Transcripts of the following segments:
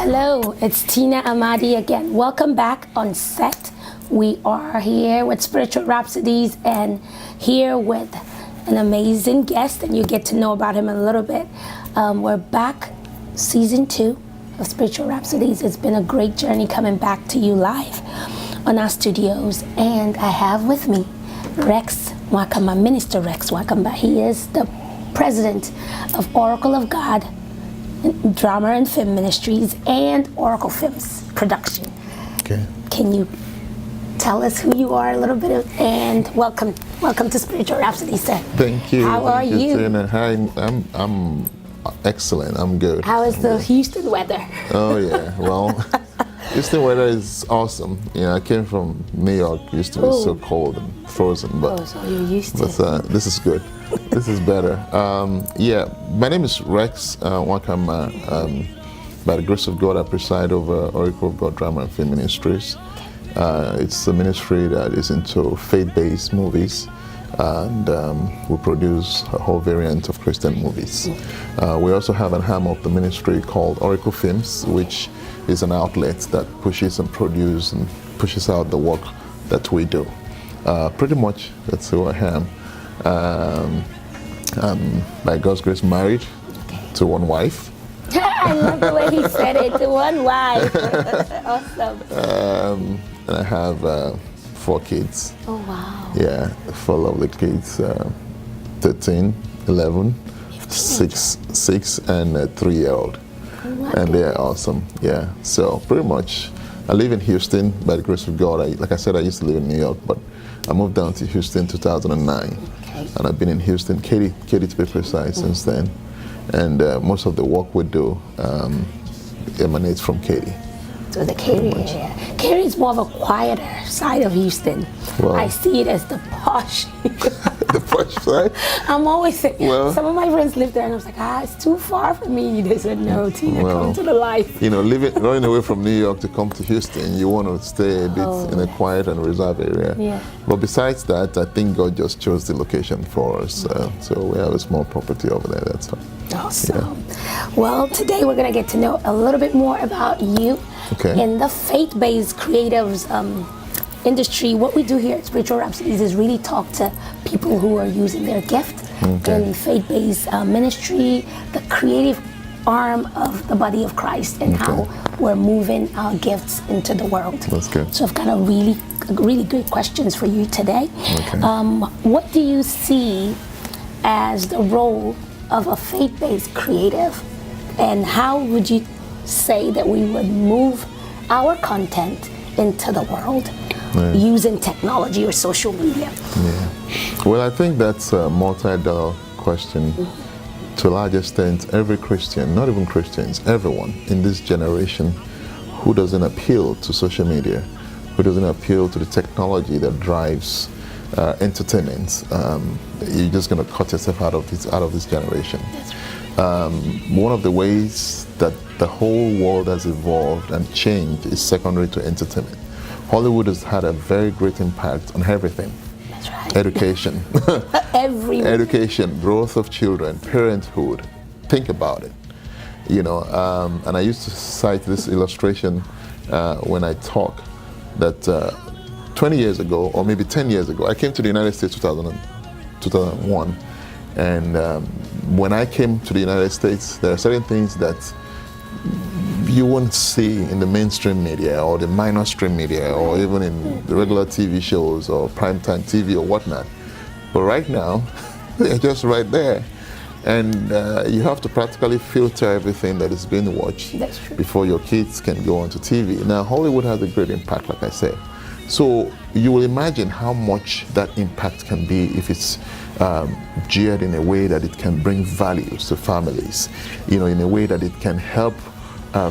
Hello, it's Tina Amadi again. Welcome back on set. We are here with Spiritual Rhapsodies and here with an amazing guest, and you get to know about him a little bit. We're back, season 2 of Spiritual Rhapsodies. It's been a great journey coming back to you live on our studios, and I have with me Rex Wakamba, Minister Rex Wakamba. He is the president of Oracle of God Drama and Film Ministries and Oracle Films Production. Okay. Can you tell us who you are a little bit and welcome to Spiritual Rhapsody, sir. Thank you. How are you? Hi, I'm excellent. I'm good. How is the Houston weather? Oh yeah. Well, Houston weather is awesome. You know, I came from New York. Used to be so cold and frozen, but so you're used to it. This is good. This is better. Yeah, my name is Rex Wakamba. By the grace of God, I preside over Oracle of God Drama and Film Ministries. It's a ministry that is into faith-based movies, and we produce a whole variant of Christian movies. We also have an arm of the ministry called Oracle Films, which is an outlet that pushes and produces and pushes out the work that we do. Pretty much that's who I am. By God's grace, married to one wife. I love the way he said it, to one wife. Awesome. And I have 4 kids. Oh, wow. Yeah, 4 lovely kids, 13, 11, 6, and a 3-year-old. Oh, and they're awesome, yeah. So pretty much, I live in Houston by the grace of God. Like I said, I used to live in New York, but I moved down to Houston in 2009. Okay. And I've been in Houston, Katy to be precise, since then. And most of the work we do emanates from Katy. So the Katy area. Katy is more of a quieter side of Houston. Well, I see it as the posh. The posh side? I'm always saying, well, some of my friends live there and I was like, it's too far for me. They said, no, Tina, come to the life. You know, running away from New York to come to Houston, you want to stay a bit in a quiet and reserved area. Yeah. But besides that, I think God just chose the location for us. So we have a small property over there, that's all. Awesome. Yeah. Well, today we're going to get to know a little bit more about you in the faith-based creatives industry. What we do here at Spiritual Rhapsodies is really talk to people who are using their gift in faith-based ministry, the creative arm of the body of Christ, and how we're moving our gifts into the world. That's good. So I've got a really good questions for you today. Okay. What do you see as the role of a faith-based creative, and how would you say that we would move our content into the world using technology or social media? Yeah. Well, I think that's a multi-dollar question. To a large extent, every Christian, not even Christians, everyone in this generation who doesn't appeal to social media, who doesn't appeal to the technology that drives entertainment, you're just going to cut yourself out of this generation. That's right. One of the ways that the whole world has evolved and changed is secondary to entertainment. Hollywood has had a very great impact on everything. That's right. Education. Education, growth of children, parenthood. Think about it. You know, and I used to cite this illustration when I talk that 20 years ago, or maybe 10 years ago, I came to the United States 2001, and when I came to the United States, there are certain things that you won't see in the mainstream media or the minor stream media or even in the regular TV shows or primetime TV or whatnot. But right now, they're just right there. And you have to practically filter everything that is being watched before your kids can go onto TV. Now, Hollywood has a great impact, like I said. So you will imagine how much that impact can be if it's geared in a way that it can bring values to families, you know, in a way that it can help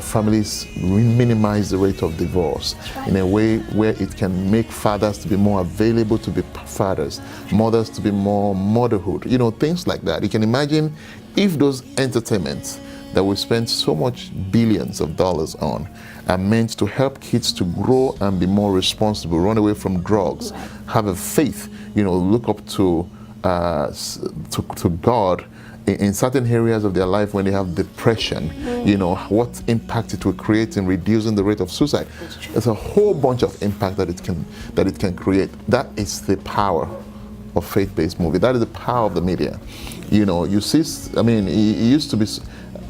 families minimize the rate of divorce, in a way where it can make fathers to be more available to be fathers, mothers to be more motherhood, you know, things like that. You can imagine if those entertainments that we spend so much billions of dollars on are meant to help kids to grow and be more responsible, run away from drugs, have a faith, you know, look up to God in certain areas of their life when they have depression, you know, what impact it will create in reducing the rate of suicide. There's a whole bunch of impact that it can create. That is the power of faith-based movie. That is the power of the media. You know, you see, I mean, it used to be,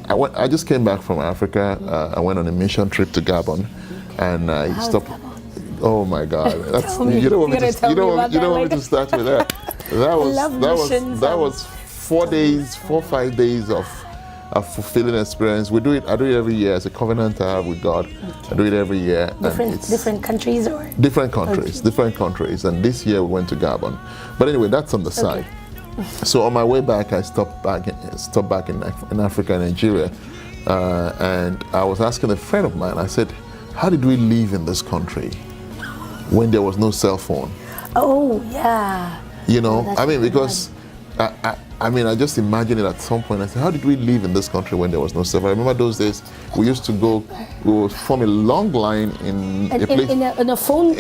I just came back from Africa. I went on a mission trip to Gabon, and I stopped. Oh my God! That's, you don't want me to start with that. That was 4 days, 4 or 5 days of fulfilling experience. I do it every year. It's a covenant I have with God. I do it every year. Different countries or? Different countries. And this year we went to Gabon. But anyway, that's on the side. So on my way back, I stopped back in Africa, Nigeria, and I was asking a friend of mine. I said, "How did we live in this country when there was no cell phone?" Oh yeah. You know, I mean, because I just imagine it at some point. I said, how did we live in this country when there was no cell phone? I remember those days we used to go, we would form a long line in a phone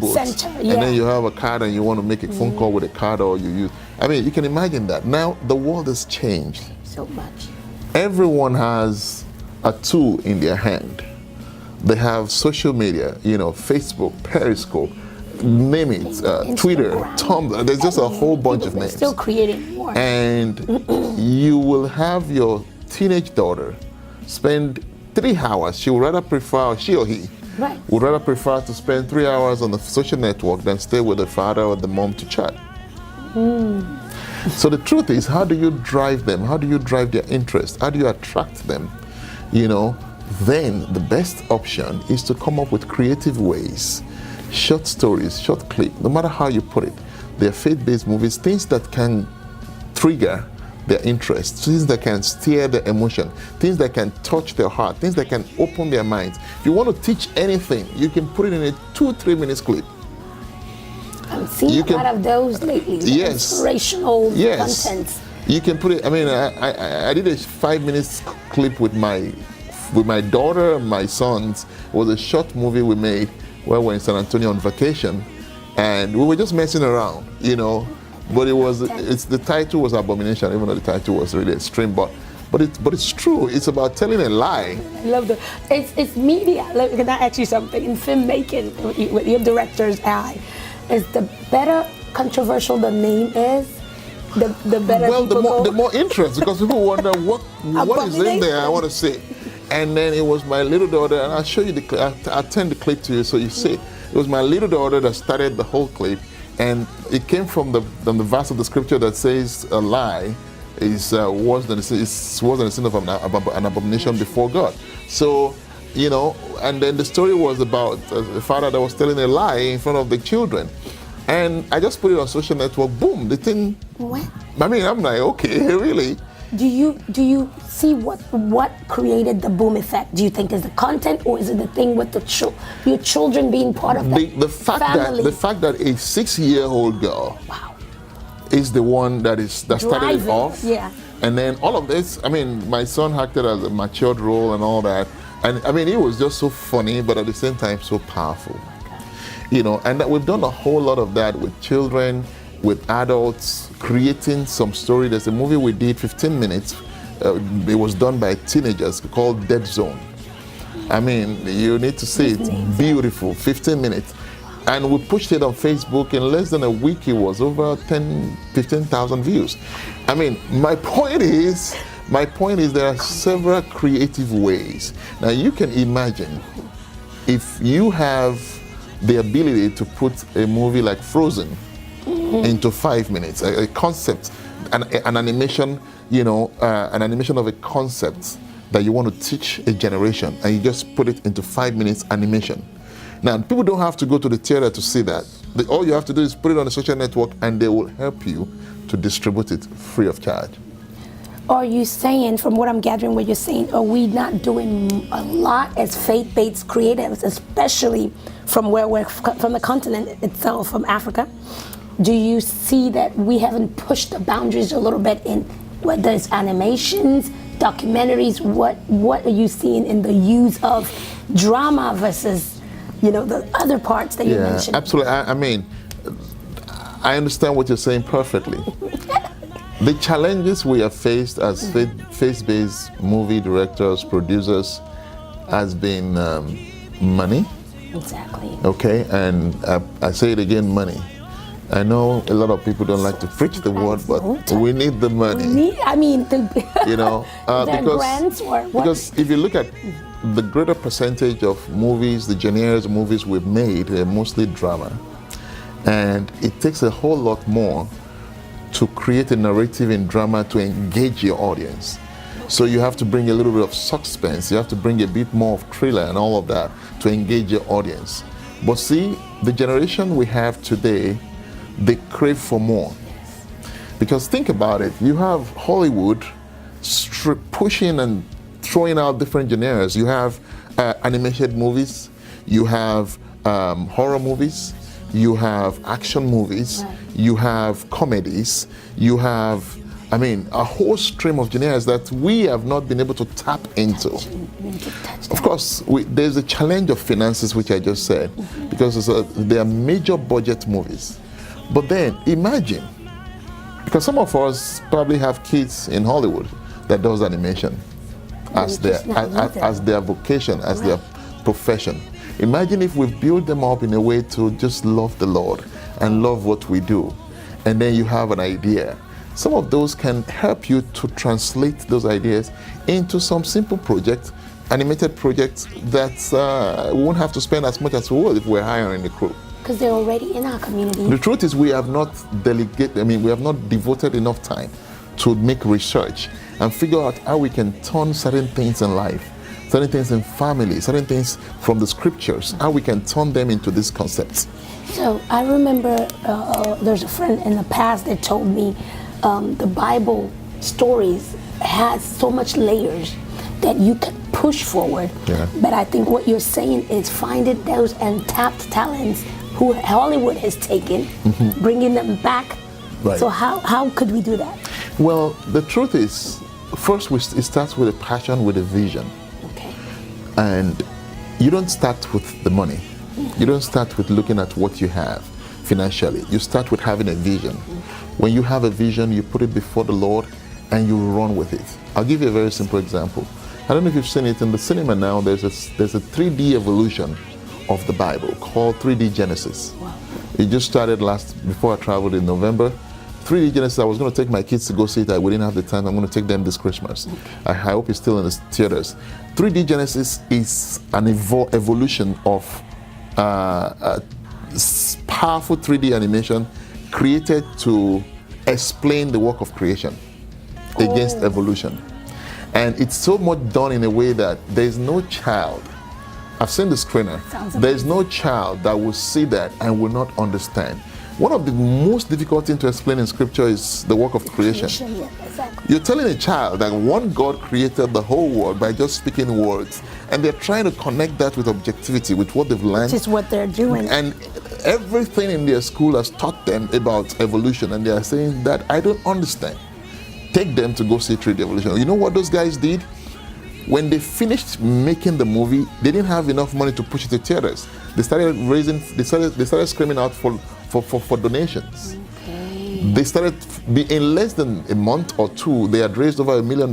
booth center, and then you have a card and you want to make a phone call with a card, or you use. I mean, you can imagine that. Now the world has changed so much. Everyone has a tool in their hand. They have social media, you know, Facebook, Periscope, name it, Twitter, Tumblr. There's just a whole bunch of names. Still creating more. And you will have your teenage daughter spend 3 hours. She or he would rather prefer to spend 3 hours on the social network than stay with the father or the mom to chat. So the truth is, how do you drive them? How do you drive their interest? How do you attract them? You know, then the best option is to come up with creative ways. Short stories, short clip, no matter how you put it. They're faith-based movies, things that can trigger their interest, things that can steer their emotion, things that can touch their heart, things that can open their minds. If you want to teach anything, you can put it in a 2-3 minutes clip. I'm seeing a lot of those lately. Inspirational content. You can put it. I mean, I did a 5 minutes clip with my daughter and my sons. It was a short movie we made where we were in San Antonio on vacation, and we were just messing around, you know. But the title was Abomination, even though the title was really extreme. But it's true. It's about telling a lie. I love that. It's media. Can I ask you something? In filmmaking, with your director's eye, is the better controversial the name is, the better. Well, the more interest, because people wonder what is in there. I want to see. And then it was my little daughter, and I'll show you I'll turn the clip to you so you see. It was my little daughter that started the whole clip, and it came from the verse of the scripture that says a lie is worse than the sin of an abomination before God. So, you know, and then the story was about a father that was telling a lie in front of the children. And I just put it on social network, boom, the thing. What? I mean, I'm like, okay, really? Do you see what created the boom effect? Do you think is the content, or is it the thing with your children being part of that family? The fact that a 6-year-old girl is the one that started it off. Yeah. And then all of this, I mean, my son acted as a matured role and all that. And I mean, it was just so funny, but at the same time, so powerful. You know, and that we've done a whole lot of that with children, with adults, creating some story. There's a movie we did, 15 minutes. It was done by teenagers called Dead Zone. I mean, you need to see it. Beautiful, 15 minutes. And we pushed it on Facebook. In less than a week, it was over 15,000 views. I mean, my point is there are several creative ways. Now, you can imagine if you have the ability to put a movie like Frozen into 5 minutes, a concept, an animation, you know, an animation of a concept that you want to teach a generation, and you just put it into 5 minutes animation. Now, people don't have to go to the theater to see that. All you have to do is put it on a social network, and they will help you to distribute it free of charge. Are you saying, from what I'm gathering, what you're saying, are we not doing a lot as faith-based creatives, especially from where we're from the continent itself, from Africa? Do you see that we haven't pushed the boundaries a little bit in whether it's animations, documentaries? What are you seeing in the use of drama versus, you know, the other parts that you mentioned? Absolutely. I mean, I understand what you're saying perfectly. The challenges we have faced as faith-based movie directors, producers, has been money. Exactly. Okay, and I say it again, money. I know a lot of people don't like to preach the word, but we need the money. You know, because if you look at the greater percentage of movies, the genres of movies we've made, they're mostly drama. And it takes a whole lot more to create a narrative in drama to engage your audience. So you have to bring a little bit of suspense, you have to bring a bit more of thriller and all of that to engage your audience. But see, the generation we have today, they crave for more. Because think about it, you have Hollywood pushing and throwing out different genres. You have animated movies, you have horror movies, you have action movies, you have comedies, you have, a whole stream of genres that we have not been able to tap into. Of course, there's a challenge of finances, which I just said, because they are major budget movies. But then imagine, because some of us probably have kids in Hollywood that does animation as their vocation, as their profession. Imagine if we build them up in a way to just love the Lord and love what we do, and then you have an idea. Some of those can help you to translate those ideas into some simple projects, animated projects that we won't have to spend as much as we would if we're hiring a crew. Because they're already in our community. The truth is we have not we have not devoted enough time to make research and figure out how we can turn certain things in life, certain things in family, certain things from the scriptures, how we can turn them into these concepts. So I remember there's a friend in the past that told me the Bible stories has so much layers that you can push forward. Yeah. But I think what you're saying is finding those untapped talents who Hollywood has taken, bringing them back. Right. So how could we do that? Well, the truth is, first it starts with a passion, with a vision. Okay. And you don't start with the money. You don't start with looking at what you have financially. You start with having a vision. When you have a vision, you put it before the Lord and you run with it. I'll give you a very simple example. I don't know if you've seen it in the cinema now. There's a 3D evolution of the Bible called 3D Genesis. Wow. It just started before I traveled in November. 3D Genesis, I was going to take my kids to go see it. We didn't have the time. I'm going to take them this Christmas. Okay. I hope it's still in the theaters. 3D Genesis is an evolution of powerful 3D animation created to explain the work of creation against evolution. And it's so much done in a way that there's no child, I've seen the screener, there's no child that will see that and will not understand. One of the most difficult things to explain in scripture is the work of creation. Yeah, exactly. You're telling a child that one God created the whole world by just speaking words, and they're trying to connect that with objectivity, with what they've learned. Which is what they're doing. And everything in their school has taught them about evolution, and they are saying that I don't understand. Take them to go see 3D evolution. You know what those guys did? When they finished making the movie, they didn't have enough money to push it to theaters. They started screaming out for donations. Okay. They started in less than a month or two, they had raised over $1 million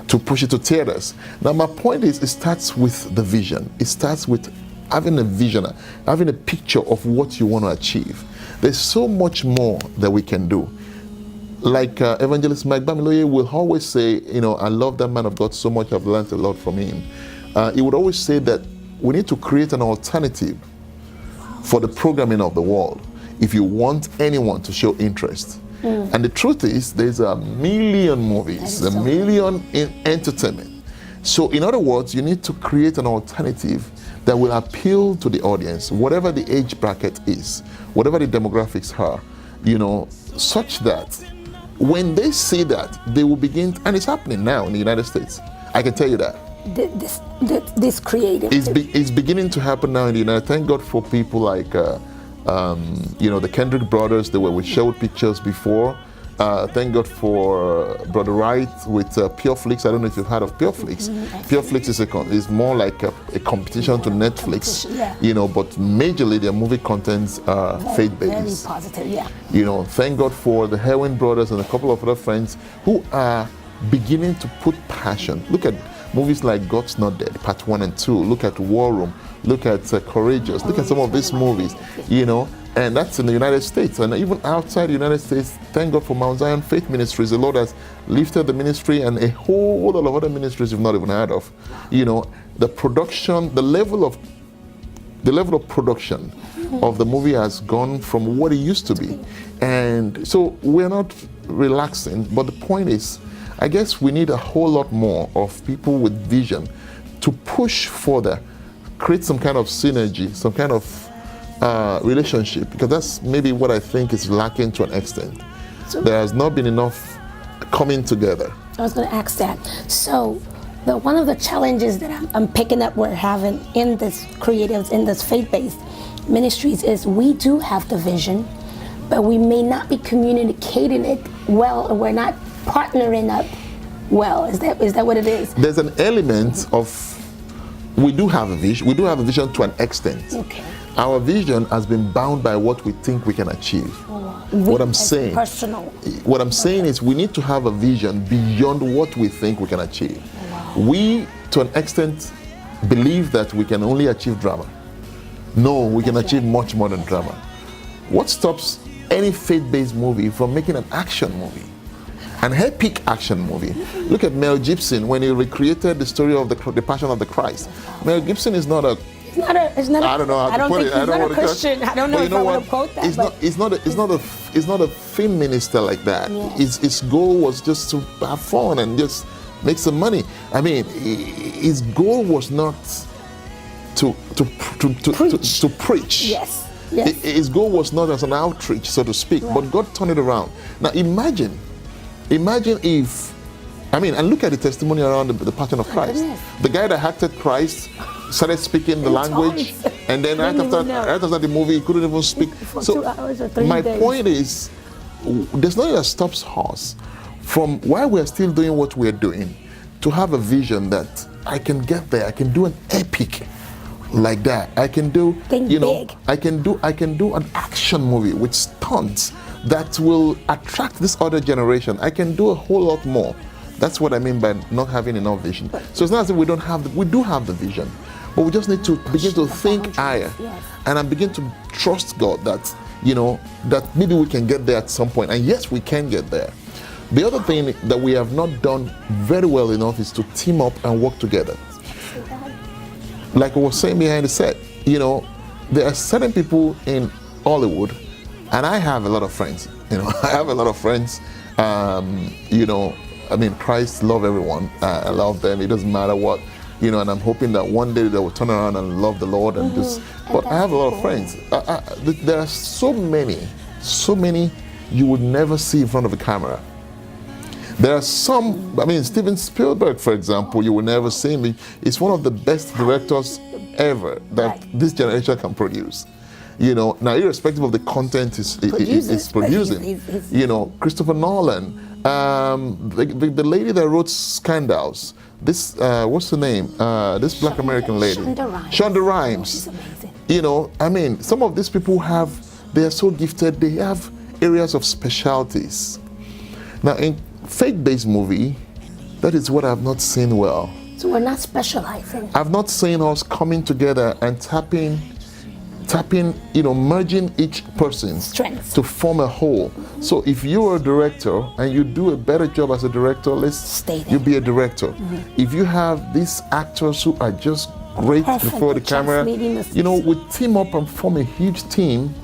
to push it to theaters. Now my point is, it starts with the vision. It starts with having a vision, having a picture of what you want to achieve. There's so much more that we can do. Like Evangelist Mike Bamiloye will always say, I love that man of God so much, I've learned a lot from him. He would always say that we need to create an alternative for the programming of the world if you want anyone to show interest. And the truth is, there's a million movies, a million in entertainment. So in other words, you need to create an alternative that will appeal to the audience, whatever the age bracket is, whatever the demographics are, such that when they see that, they will begin, and it's happening now in the United States. I can tell you that. This creative. It's beginning to happen now in the United States. Thank God for people like, the Kendrick brothers. They were with Sherwood Pictures before. Thank God for Brother Wright with Pure Flix. I don't know if you've heard of Pure Flix. Pure Flix is more like a competition to Netflix, but majorly their movie contents are faith-based. Very positive, yeah. Thank God for the Herwin brothers and a couple of other friends who are beginning to put passion. Look at movies like God's Not Dead, Part 1 and 2. Look at War Room. Look at Courageous. Look at some of these movies, and that's in the United States. And even outside the United States, thank God for Mount Zion Faith Ministries. The Lord has lifted the ministry and a whole lot of other ministries you've not even heard of. The production, the level of production of the movie has gone from what it used to be. And so we're not relaxing, but the point is, I guess we need a whole lot more of people with vision to push further, create some kind of synergy, some kind of relationship, because that's maybe what I think is lacking to an extent. So there has not been enough coming together. I was going to ask that. So one of the challenges that I'm picking up we're having in this creatives, in this faith-based ministries, is we do have the vision, but we may not be communicating it well, or we're not partnering up well. Is that what it is? There's an element of, we do have a vision. We do have a vision to an extent. Okay. Our vision has been bound by what we think we can achieve. What I'm saying is we need to have a vision beyond what we think we can achieve. We, to an extent, believe that we can only achieve drama. No, we can achieve much more than drama. What stops any faith-based movie from making an action movie? An epic action movie. Look at Mel Gibson when he recreated the story of the Passion of the Christ. Mel Gibson is not a I don't know how to put it. I don't want to Christian. I don't know if I want to quote that. It's not a film minister like that. Yeah. His goal was just to have fun and just make some money. I mean, his goal was not to preach. Yes. His goal was not as an outreach, so to speak. Right. But God turned it around. Now imagine if, and look at the testimony around the Passion of Christ. The guy that acted Christ started speaking the language, and then right after the movie, he couldn't even speak. For 2 hours or 3 days. My point is, there's nothing that stops us from, while we're still doing what we're doing, to have a vision that I can get there. I can do an epic like that. I can do, big. I can do an action movie with stunts that will attract this other generation. I can do a whole lot more. That's what I mean by not having enough vision. So it's not as if we don't have we do have the vision, but we just need to begin to think higher, and I begin to trust God that that maybe we can get there at some point. And yes, we can get there. The other thing that we have not done very well enough is to team up and work together. Like I was saying behind the set, there are certain people in Hollywood, and I have a lot of friends. I have a lot of friends. Christ love everyone. I love them. It doesn't matter what, and I'm hoping that one day they will turn around and love the Lord and just. But I have a lot of friends. There are so many you would never see in front of a camera. There are some. Steven Spielberg, for example, you will never see him. He's one of the best directors ever that this generation can produce. Now, irrespective of the content he's producing, Christopher Nolan. The lady that wrote Scandals, this what's her name? This Black American lady, Shonda Rhimes. She's amazing. Some of these people they are so gifted. They have areas of specialties. Now, in faith-based movie, that is what I've not seen well. So we're not specializing. I've not seen us coming together and tapping, merging each person's strengths to form a whole. So if you're a director and you do a better job as a director, you be a director. If you have these actors who are just great before the camera, we team up and form a huge team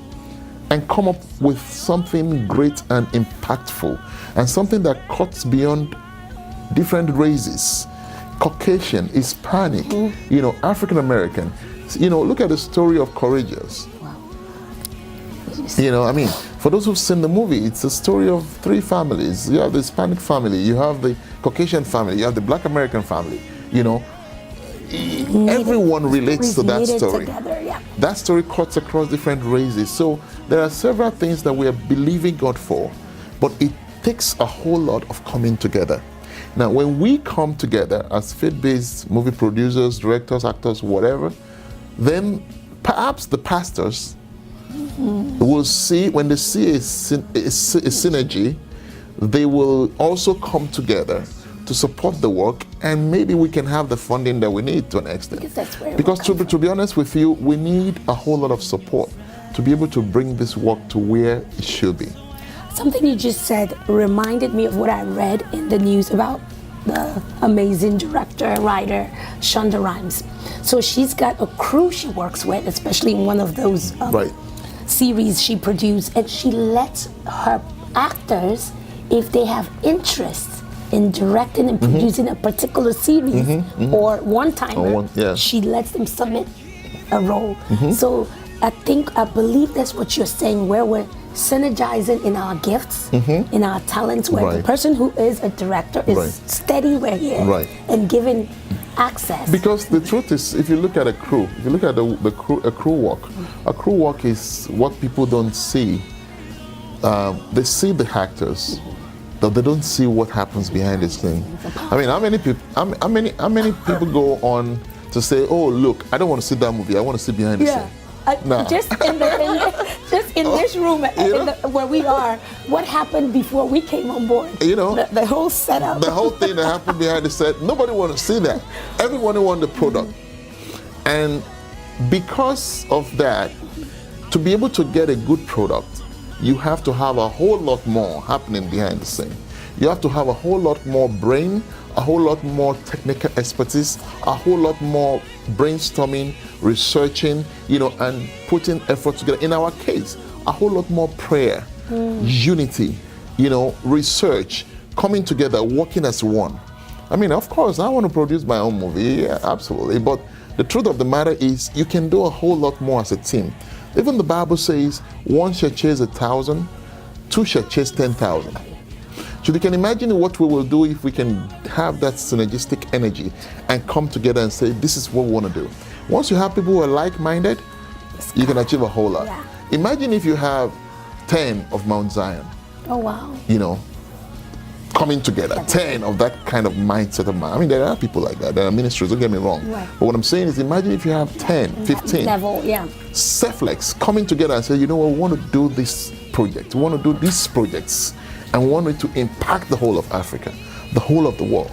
and come up with something great and impactful, and something that cuts beyond different races, Caucasian, Hispanic, African American. Look at the story of Courageous. Wow. For those who've seen the movie, it's a story of 3 families. You have the Hispanic family, you have the Caucasian family, you have the Black American family. Everyone relates to that story. Together, That story cuts across different races. So there are several things that we are believing God for, but it takes a whole lot of coming together. Now, when we come together as faith-based movie producers, directors, actors, whatever, then perhaps the pastors will see, when they see a synergy, they will also come together to support the work, and maybe we can have the funding that we need to an extent. Because to be honest with you, we need a whole lot of support to be able to bring this work to where it should be. Something you just said reminded me of what I read in the news about the amazing director, writer, Shonda Rhimes. So she's got a crew she works with, especially in one of those series she produced, and she lets her actors, if they have interests in directing and producing a particular series or one-timer, she lets them submit a role. So I believe that's what you're saying, where we're synergizing in our gifts, in our talents, where the person who is a director is steady where he is and given access. Because the truth is, if you look at a crew, if you look at a crew work is what people don't see. They see the actors, but they don't see what happens behind this thing. I mean, how many people go on to say, "Oh, look, I don't want to see that movie. I want to see behind the scene." Just in this room where we are, what happened before we came on board? You know, the whole setup, the whole thing that happened behind the set. Nobody wanted to see that. Everyone wanted the product, and because of that, to be able to get a good product, you have to have a whole lot more happening behind the scene. You have to have a whole lot more brain, a whole lot more technical expertise, a whole lot more brainstorming, researching, and putting effort together. In our case, a whole lot more prayer, unity, research, coming together, working as one. I mean, of course, I want to produce my own movie, yeah, absolutely. But the truth of the matter is, you can do a whole lot more as a team. Even the Bible says, one shall chase 1,000, two shall chase 10,000. So you can imagine what we will do if we can have that synergistic energy and come together and say, this is what we want to do. Once you have people who are like-minded, you can achieve a whole lot. Yeah. Imagine if you have 10 of Mount Zion. Oh, wow. Coming together, 10 of that kind of mindset of mind. I mean, there are people like that. There are ministries, don't get me wrong. Right. But what I'm saying is, imagine if you have 10, 15 selfless coming together and say, we want to do this project. We want to do these projects. And we want it to impact the whole of Africa, the whole of the world.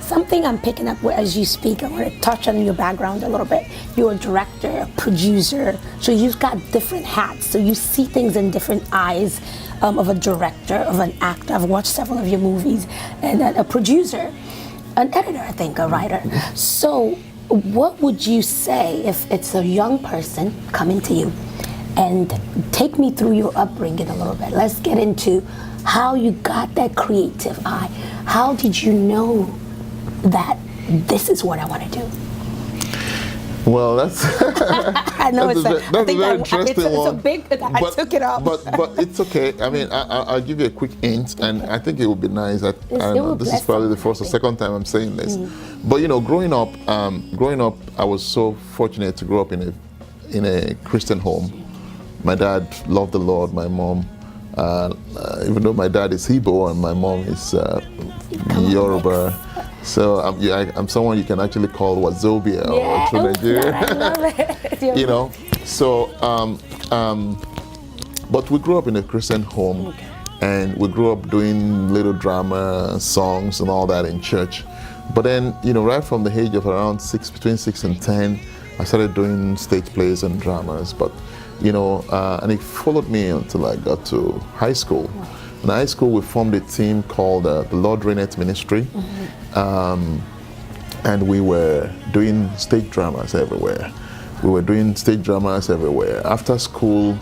Something I'm picking up as you speak, I want to touch on your background a little bit. You're a director, a producer, so you've got different hats. So you see things in different eyes of a director, of an actor. I've watched several of your movies. And a producer, an editor, I think, a writer. So what would you say if it's a young person coming to you? And take me through your upbringing a little bit. Let's get into how you got that creative eye. How did you know that this is what I want to do? Well, that's I know that's a very interesting one. It's a big. I took it off. But it's okay. I mean, I'll give you a quick hint, and I think it would be nice. This is probably the first or second time I'm saying this. But growing up, I was so fortunate to grow up in a Christian home. My dad loved the Lord. My mom, even though my dad is Igbo and my mom is Yoruba, so I'm someone you can actually call Wazobia or True Nigeria. I love it. So but we grew up in a Christian home, and we grew up doing little drama, songs, and all that in church. But then, right from the age of around between 6 and 10, I started doing stage plays and dramas. But and it followed me until I got to high school. In high school, we formed a team called the Lord Reigneth Ministry, and we were doing stage dramas everywhere. After school,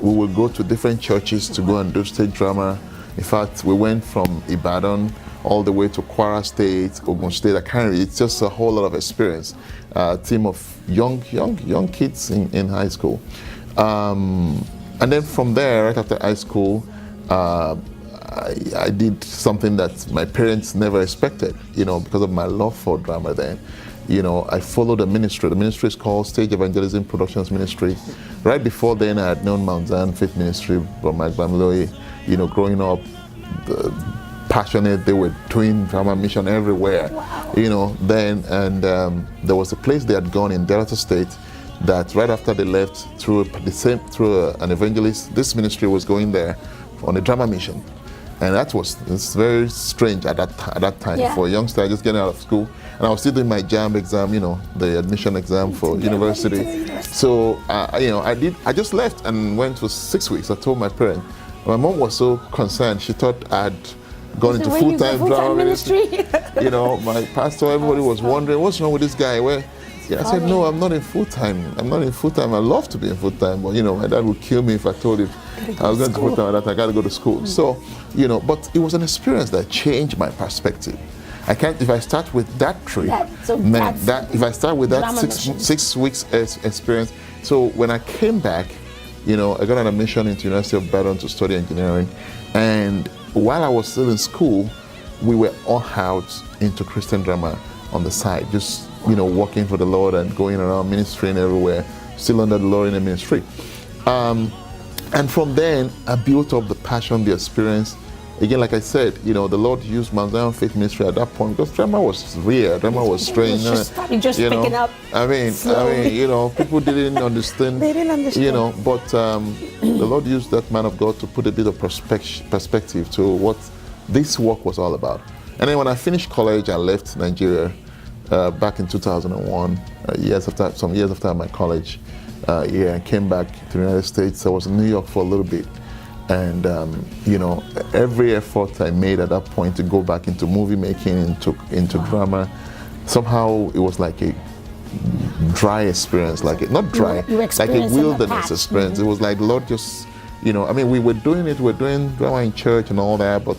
we would go to different churches to go and do stage drama. In fact, we went from Ibadan all the way to Kwara State, Ogun State. It's just a whole lot of experience. A team of young kids in high school. And then from there, right after high school, I did something that my parents never expected, because of my love for drama then. I followed a ministry. The ministry is called Stage Evangelism Productions Ministry. Right before then, I had known Mount Zion Faith Ministry from Magbamloe. Growing up, passionate. They were doing drama mission everywhere. Wow. You know, then, and there was a place they had gone in Delta State that right after they left, through an evangelist, this ministry was going there on a drama mission. And it's very strange at that time for a youngster just getting out of school. And I was still doing my JAM exam, you know, the admission exam for university. So, you know, I just left and went for 6 weeks. I told my parents. My mom was so concerned. She thought I'd gone into full-time drama ministry. You know, my pastor, everybody was wondering, what's wrong with this guy? I said, no, I'm not in full-time. I'm not in full-time. I love to be in full-time, but, you know, my dad would kill me if I told him I was going to full-time at that. I got to go to school. So, you know, but it was an experience that changed my perspective. If I start with that trip, if I start with that 6 weeks experience, so when I came back, you know, I got an admission into University of Badon to study engineering, and while I was still in school, we were all out into Christian drama on the side, just, you know, working for the Lord and going around ministering everywhere, still under the Lord in the ministry. And from then, I built up the passion, the experience. Again, like I said, you know, the Lord used Mount Zion Faith Ministry at that point because drama was rare, drama was strange. Probably just picking up. I mean, you know, people didn't understand. They didn't understand. You know, but the Lord used that man of God to put a bit of perspective to what this work was all about. And then when I finished college, I left Nigeria back in 2001, some years after my college year, I came back to the United States. I was in New York for a little bit. And, you know, every effort I made at that point to go back into movie making, into drama, somehow it was like a dry experience, not dry, like a wilderness experience. It was like the Lord just, you know, I mean, we were doing drama in church and all that, but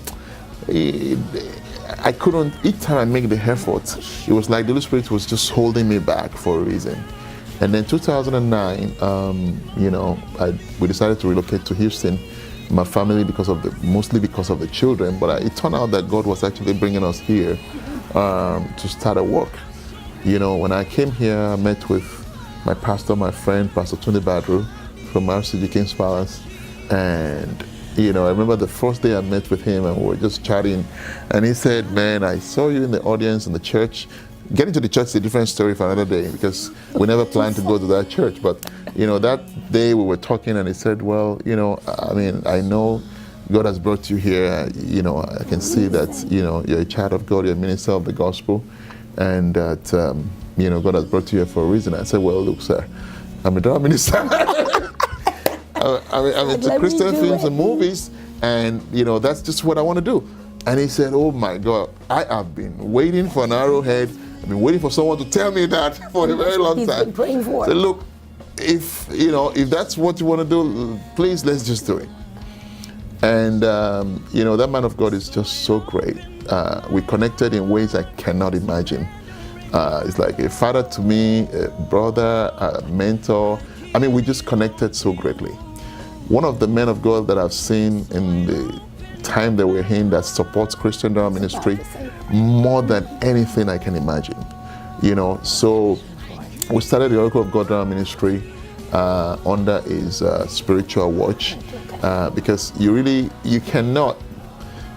I couldn't, each time I make the effort, it was like the Holy Spirit was just holding me back for a reason. And then 2009, you know, we decided to relocate to Houston. My family, mostly because of the children, but it turned out that God was actually bringing us here to start a work. You know, when I came here, I met with my pastor, my friend, Pastor Tunde Badru from RCG King's Palace, and you know, I remember the first day I met with him and we were just chatting, and he said, "Man, I saw you in the audience in the church." Getting to the church is a different story for another day because we never planned to go to that church. But, you know, that day we were talking and he said, well, you know, I mean, I know God has brought you here. You know, I can see that, you know, you're a child of God, you're a minister of the gospel, and that, you know, God has brought you here for a reason. I said, well, look, sir, I'm a drama minister. I'm into Christian films and movies, and, you know, that's just what I want to do. And he said, oh my God, I have been waiting for an arrowhead. I've been waiting for someone to tell me that for a very long time. He's been praying for it. So look, if that's what you want to do, please, let's just do it. And you know, that man of God is just so great. We connected in ways I cannot imagine. It's like a father to me, a brother, a mentor. I mean, we just connected so greatly. One of the men of God that I've seen in the time that we're in that supports Christian drama ministry more than anything I can imagine. You know, so we started the Oracle of God drama ministry under his spiritual watch because you cannot,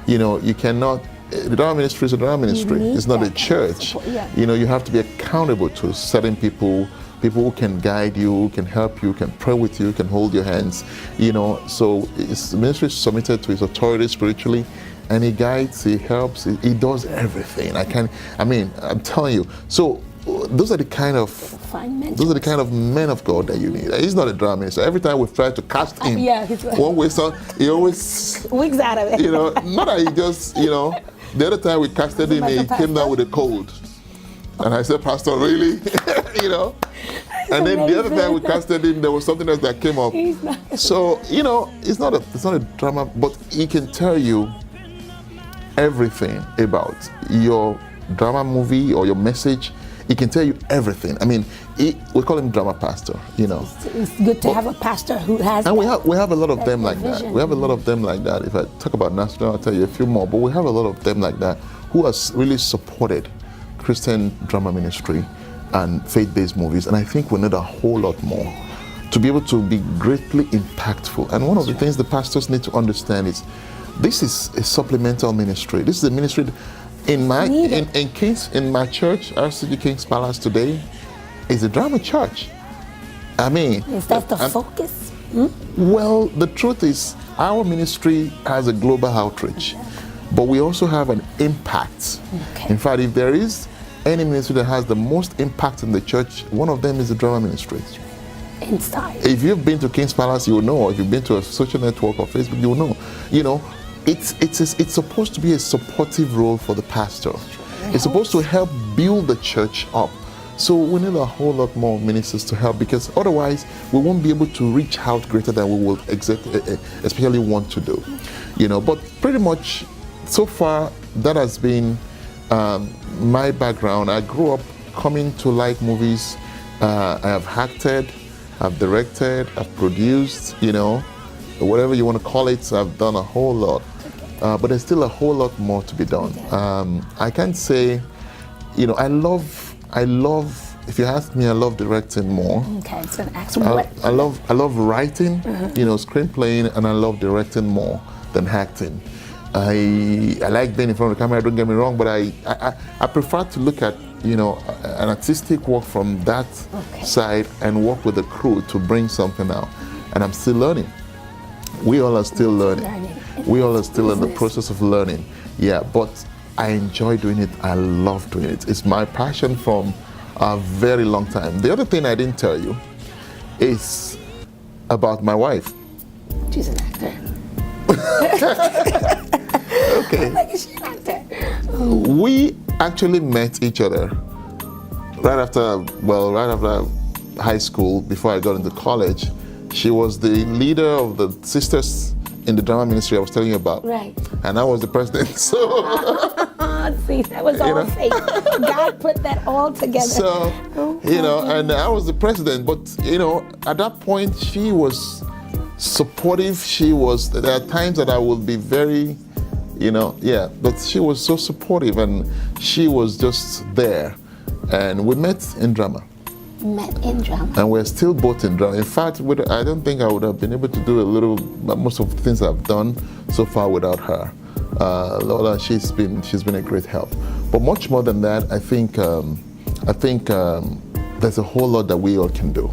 the drama ministry is a drama ministry. It's not a church. You know, you have to be accountable to certain people who can guide you, who can help you, can pray with you, can hold your hands, you know. So his ministry is submitted to his authority spiritually, and he guides, he helps, he does everything. I'm telling you. So those are the kind of men of God that you need. He's not a drama minister. Every time we've tried to cast him, one way, so he always wigs out of it. You know, not that he just, you know. The other time we casted him, he came down with a cold. And I said, Pastor, really? You know? And then the other time we casted him, there was something else that came up. So, you know, it's not a drama, but he can tell you everything about your drama movie or your message. He can tell you everything. I mean, we call him drama pastor, you know. It's good to have a pastor who has. And we have a lot of them like that. We have a lot of them like that. If I talk about national, I'll tell you a few more. But we have a lot of them like that who has really supported Christian drama ministry and faith-based movies. And I think we need a whole lot more to be able to be greatly impactful. And one of the things the pastors need to understand is this is a supplemental ministry. This is a ministry in my in my church, RCG King's Palace today, is a drama church. I mean, is that the focus? Well, the truth is, our ministry has a global outreach, but we also have an impact. In fact, if there is any ministry that has the most impact in the church, one of them is the drama ministry. Inside. If you've been to King's Palace, you will know. Or if you've been to a social network or Facebook, you will know. You know, it's supposed to be a supportive role for the pastor. It's supposed to help build the church up. So we need a whole lot more ministers to help, because otherwise we won't be able to reach out greater than we will especially want to do. You know, but pretty much so far that has been my background. I grew up coming to like movies. I have acted, I've directed, I've produced, you know, whatever you want to call it. I've done a whole lot, but there's still a whole lot more to be done. I can't say, you know, I love, if you ask me, I love directing more. Okay, so ask me what? I love writing, you know, screenplaying, and I love directing more than acting. I like being in front of the camera, don't get me wrong, but I prefer to look at, you know, an artistic work from that side and work with the crew to bring something out. And I'm still learning. We all are still learning. We all are still in the process of learning. Yeah, but I enjoy doing it. I love doing it. It's my passion from a very long time. The other thing I didn't tell you is about my wife. She's an actor. Okay. She's an actor. We actually met each other right after high school, before I got into college. She was the leader of the sisters in the drama ministry I was telling you about. Right. And I was the president. So see, that was all fake. God put that all together. So, you know, and I was the president, but, you know, at that point she was supportive. There are times that I would be very, you know, but she was so supportive, and she was just there. And we met in drama. And we're still both in drama. In fact, I don't think I would have been able to do most of the things I've done so far without her. Lola, she's been a great help. But much more than that, I think there's a whole lot that we all can do.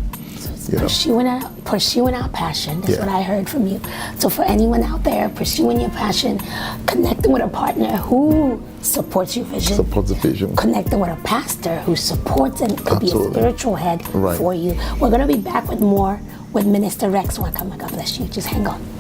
Pursuing our passion. That's what I heard from you. So for anyone out there pursuing your passion, connecting with a partner who supports your vision. Supports the vision. Connecting with a pastor who supports and could be a spiritual head for you. We're going to be back with more with Minister Rex. God bless you. Just hang on.